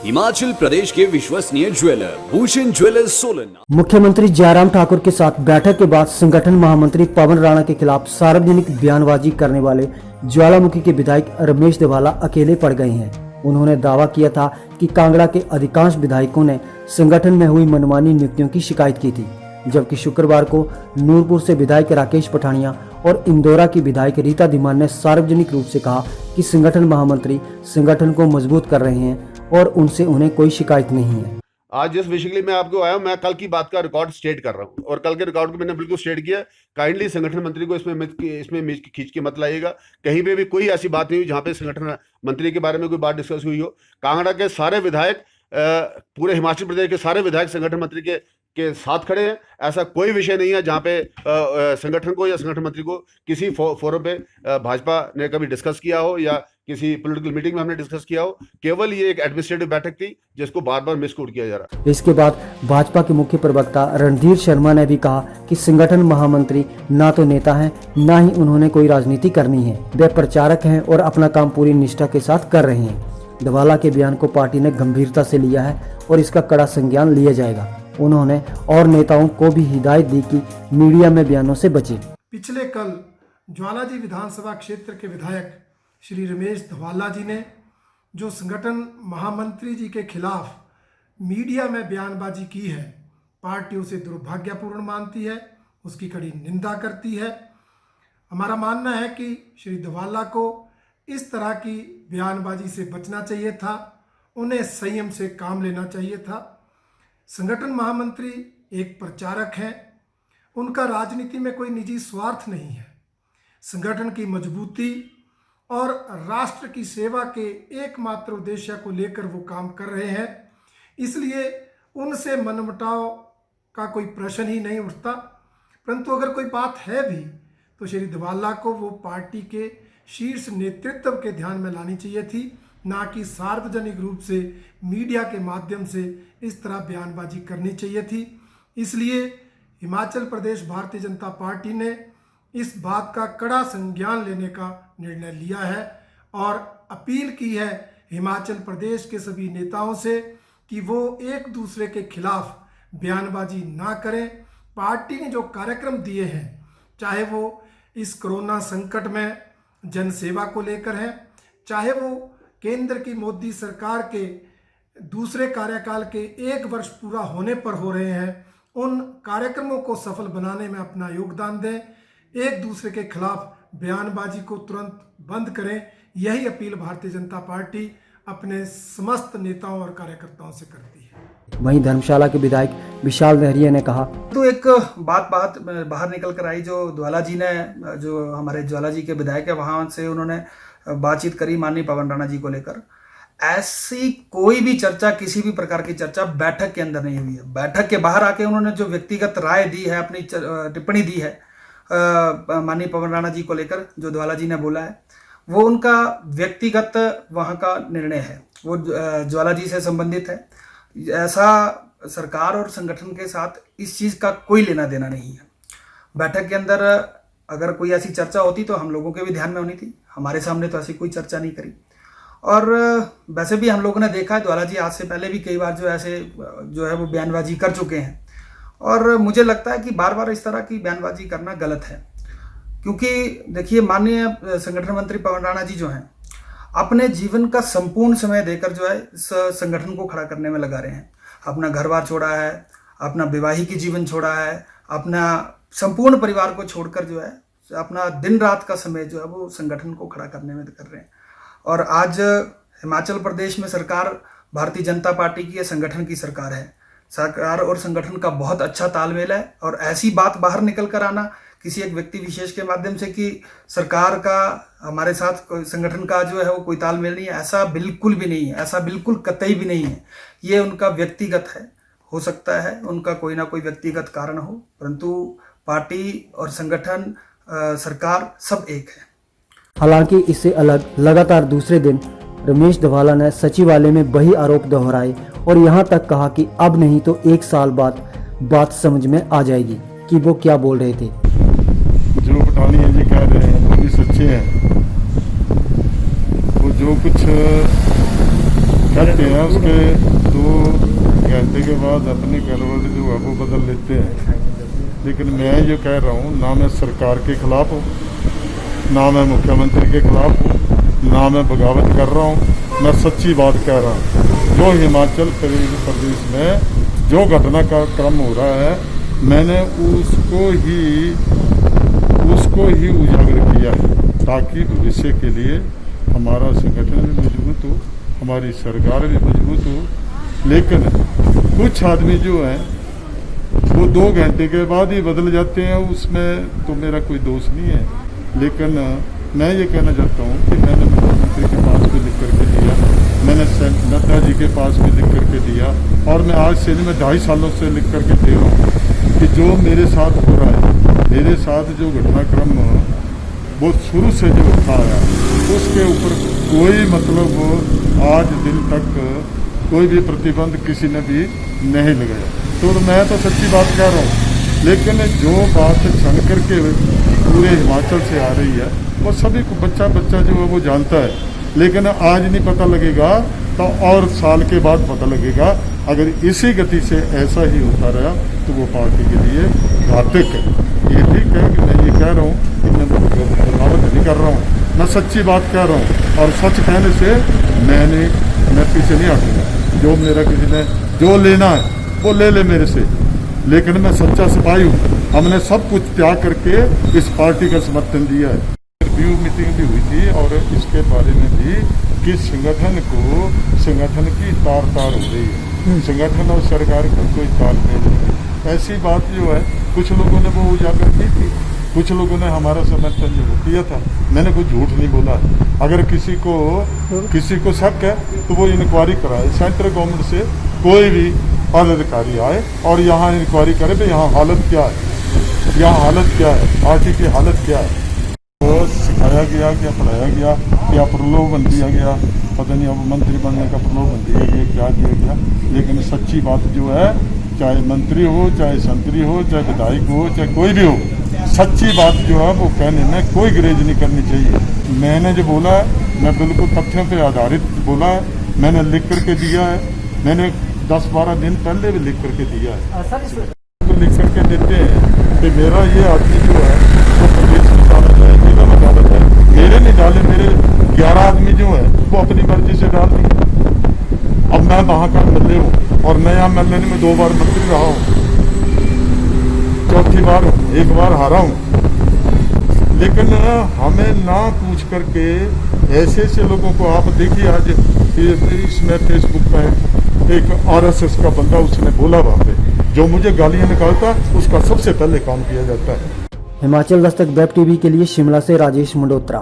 हिमाचल प्रदेश के विश्वसनीय jeweller Bhushan jewellers Solan. मुख्यमंत्री जयराम ठाकुर के साथ बैठक के बाद संगठन महामंत्री पवन राणा के खिलाफ सार्वजनिक बयानबाजी करने वाले ज्वालामुखी के विधायक रमेश धवाला अकेले पड़ गए हैं। उन्होंने दावा किया था कि कांगड़ा के अधिकांश विधायकों ने संगठन में हुई मनमानी नियुक्तियों की शिकायत की थी, जबकि शुक्रवार को नूरपुर से विधायक राकेश पठानिया और इंदौरा की विधायक रीता धीमान ने सार्वजनिक रूप से कहा कि संगठन महामंत्री संगठन को मजबूत कर रहे हैं और उनसे उन्हें कोई शिकायत नहीं है। आज जिस विषय के लिए मैं आपको आया हूं, मैं कल की बात का रिकॉर्ड स्टेट कर रहा हूं और कल के रिकॉर्ड को मैंने बिल्कुल स्टेट किया। काइंडली संगठन मंत्री को इसमें खींच के मत लाइएगा। कहीं पे भी कोई ऐसी बात नहीं हुई जहां पे संगठन मंत्री के बारे में कोई बात डिस्कस हुई हो। कांगड़ा के सारे विधायक, पूरे हिमाचल प्रदेश के सारे विधायक संगठन मंत्री के साथ खड़े हैं। ऐसा कोई विषय नहीं है जहां पे संगठन को या संगठन मंत्री को किसी फोरम पे भाजपा ने कभी डिस्कस किया हो या किसी पॉलिटिकल मीटिंग में हमने डिस्कस किया हो। केवल ये एक एडमिनिस्ट्रेटिव बैठक थी जिसको बार बार मिसकोट किया जा रहा है। इसके बाद भाजपा के मुख्य प्रवक्ता रणधीर शर्मा ने भी कहा कि संगठन महामंत्री ना तो नेता हैं, ना ही उन्होंने कोई राजनीति करनी है। वे प्रचारक हैं और अपना काम पूरी निष्ठा के साथ कर रहे हैं। धवाला के बयान को पार्टी ने गंभीरता से लिया है और इसका कड़ा संज्ञान लिया जाएगा। उन्होंने और नेताओं को भी हिदायत दी कि मीडिया में बयानों से बचे। पिछले कल ज्वालाजी विधानसभा क्षेत्र के विधायक श्री रमेश धवाला जी ने जो संगठन महामंत्री जी के खिलाफ मीडिया में बयानबाजी की है, पार्टी उसे दुर्भाग्यपूर्ण मानती है, उसकी कड़ी निंदा करती है। हमारा मानना है कि श्री धवाला को इस तरह की बयानबाजी से बचना चाहिए था, उन्हें संयम से काम लेना चाहिए था। संगठन महामंत्री एक प्रचारक हैं, उनका राजनीति में कोई निजी स्वार्थ नहीं है। संगठन की मजबूती और राष्ट्र की सेवा के एकमात्र उद्देश्य को लेकर वो काम कर रहे हैं, इसलिए उनसे मनमुटाव का कोई प्रश्न ही नहीं उठता। परंतु अगर कोई बात है भी तो श्री धवाला को वो पार्टी के शीर्ष नेतृत्व के ध्यान में लानी चाहिए थी, ना कि सार्वजनिक रूप से मीडिया के माध्यम से इस तरह बयानबाजी करनी चाहिए थी। इसलिए हिमाचल प्रदेश भारतीय जनता पार्टी ने इस बात का कड़ा संज्ञान लेने का निर्णय लिया है और अपील की है हिमाचल प्रदेश के सभी नेताओं से कि वो एक दूसरे के खिलाफ बयानबाजी ना करें। पार्टी ने जो कार्यक्रम दिए हैं, चाहे वो इस कोरोना संकट में जनसेवा को लेकर है, चाहे वो केंद्र की मोदी सरकार के दूसरे कार्यकाल के 1 वर्ष पूरा होने पर हो रहे हैं, उन कार्यक्रमों को सफल बनाने में अपना योगदान दें। एक दूसरे के खिलाफ बयानबाजी को तुरंत बंद करें। यही अपील भारतीय जनता पार्टी अपने समस्त नेताओं और कार्यकर्ताओं से करती है। वहीं धर्मशाला के विधायक विशाल दहरिया ने कहा, तो एक बात बाहर निकल कर आई जो धवाला जी ने, जो हमारे ज्वाला जी के विधायक है, वहाँ से उन्होंने बातचीत करी माननीय पवन राणा जी को लेकर। ऐसी कोई भी चर्चा, किसी भी प्रकार की चर्चा बैठक के अंदर नहीं हुई है। बैठक के बाहर आके उन्होंने जो व्यक्तिगत राय दी है, अपनी टिप्पणी दी है माननीय पवन राणा जी को लेकर, जो धवाला जी ने बोला है, वो उनका व्यक्तिगत वहाँ का निर्णय है, वो ज्वाला जी से संबंधित है। ऐसा सरकार और संगठन के साथ इस चीज़ का कोई लेना देना नहीं है। बैठक के अंदर अगर कोई ऐसी चर्चा होती तो हम लोगों के भी ध्यान में होनी थी। हमारे सामने तो ऐसी कोई चर्चा नहीं करी। और वैसे भी हम लोगों ने देखा है ज्वाला जी आज से पहले भी कई बार जो ऐसे जो है वो बयानबाजी कर चुके हैं, और मुझे लगता है कि बार बार इस तरह की बयानबाजी करना गलत है। क्योंकि देखिए, माननीय संगठन मंत्री पवन राणा जी जो हैं, अपने जीवन का संपूर्ण समय देकर जो है इस संगठन को खड़ा करने में लगा रहे हैं। अपना घर बार छोड़ा है, अपना वैवाहिक जीवन छोड़ा है, अपना संपूर्ण परिवार को छोड़कर जो है अपना दिन रात का समय जो है वो संगठन को खड़ा करने में कर रहे हैं। और आज हिमाचल प्रदेश में सरकार भारतीय जनता पार्टी की, संगठन की सरकार है। सरकार और संगठन का बहुत अच्छा तालमेल है, और ऐसी बात बाहर निकल कर आना किसी एक व्यक्ति विशेष के माध्यम से कि सरकार का हमारे साथ संगठन का जो है वो कोई तालमेल नहीं है, ऐसा बिल्कुल भी नहीं है, ऐसा बिल्कुल कतई भी नहीं है। ये उनका व्यक्तिगत है। हो सकता है उनका कोई ना कोई व्यक्तिगत कारण हो, परंतु पार्टी और संगठन, सरकार सब एक है। हालांकि इससे अलग लगातार दूसरे दिन रमेश धवाला ने सचिवालय में वही आरोप दोहराए और यहां तक कहा कि अब नहीं तो 1 साल बाद बात समझ में आ जाएगी कि वो क्या बोल रहे थे। जो पठानिया जी कह रहे हैं वो भी सच्चे हैं। वो जो कुछ कहते हैं उसके 2 घंटे के बाद अपनी करवट जो है वो बदल लेते हैं। लेकिन मैं ये कह रहा हूँ, ना मैं सरकार के खिलाफ हूँ, ना मैं मुख्यमंत्री के खिलाफ हूँ, ना मैं बगावत कर रहा हूँ, मैं सच्ची बात कह रहा हूँ। जो हिमाचल प्रदेश में जो घटना का क्रम हो रहा है, मैंने उसको ही उजागर किया है, ताकि भविष्य के लिए हमारा संगठन भी मजबूत हो, हमारी सरकार भी मजबूत हो। लेकिन कुछ आदमी जो हैं वो 2 घंटे के बाद ही बदल जाते हैं, उसमें तो मेरा कोई दोष नहीं है। लेकिन मैं ये कहना चाहता हूँ कि मैंने मुख्यमंत्री के पास भी लिख करके दिया, मैंने नड्डा जी के पास भी लिख करके दिया, और मैं आज से नहीं, मैं 2.5 सालों से लिख करके दे रहा हूँ कि जो मेरे साथ हो रहा है, मेरे साथ जो घटनाक्रम वो शुरू से जो था उसके ऊपर कोई मतलब आज दिन तक कोई भी प्रतिबंध किसी ने भी नहीं लगाया। तो मैं तो सच्ची बात कह रहा हूँ। लेकिन जो बात छन करके पूरे हिमाचल से आ रही है, वो सभी को बच्चा जो है वो जानता है। लेकिन आज नहीं पता लगेगा तो और साल के बाद पता लगेगा। अगर इसी गति से ऐसा ही होता रहा तो वो पार्टी के लिए घातक है। ये ठीक है कि मैं ये कह रहा हूँ कि मैं बगावत नहीं कर रहा हूँ, मैं सच्ची बात कह रहा हूँ, और सच कहने से मैं पीछे नहीं हटूंगा। जो मेरा किसी ने जो लेना है वो ले ले मेरे से, लेकिन मैं सच्चा सिपाही हूँ। हमने सब कुछ त्याग करके इस पार्टी का समर्थन दिया है। रिव्यू मीटिंग भी हुई थी और इसके बारे में भी कि संगठन की तार हो रही है, संगठन और सरकार का कोई तालमेल नहीं। ऐसी बात जो है कुछ लोगों ने वो उजागर की थी, कुछ लोगों ने हमारा समर्थन जो किया था। मैंने कोई झूठ नहीं बोला। अगर किसी को शक है तो वो इंक्वायरी कराए, सेंट्रल गवर्नमेंट से कोई भी पदाधिकारी आए और यहाँ इंक्वायरी करे भाई यहाँ हालत क्या है, यहाँ हालत क्या है, पार्टी की हालत क्या है। तो सिखाया गया, क्या पढ़ाया गया, क्या प्रलोभन दिया गया, पता नहीं अब मंत्री बनने का प्रलोभन दिया गया, क्या दिया गया। लेकिन सच्ची बात जो है, चाहे मंत्री हो, चाहे संतरी हो, चाहे विधायक हो, चाहे कोई भी हो, सच्ची बात जो है वो कहने में कोई ग्रेज नहीं करनी चाहिए। मैंने जो बोला है मैं बिल्कुल तथ्यों पे आधारित बोला है, मैंने लिख करके दिया है, मैंने 10-12 दिन पहले भी लिख करके दिया है। तो लिख करके देते हैं कि मेरा ये आदमी जो है वो प्रदेश में डालत है, मेरा वकालत है, मेरे नहीं डाले, मेरे 11 आदमी जो है वो अपनी मर्जी से डाल दिए। अब मैं वहाँ का MLA हूँ और मैं यहाँ MLA में 2 बार मंत्री रहा हूँ, 4थी बार हूँ, 1 बार हारा हूँ। लेकिन हमें ना पूछ करके ऐसे लोगों को, आप देखिए आज इसमें फेसबुक पर एक RSS का बंदा उसने बोला वहाँ पे, जो मुझे गालियाँ निकालता उसका सबसे पहले काम किया जाता है। हिमाचल दस्तक वेब टीवी के लिए शिमला से राजेश मंडोत्रा।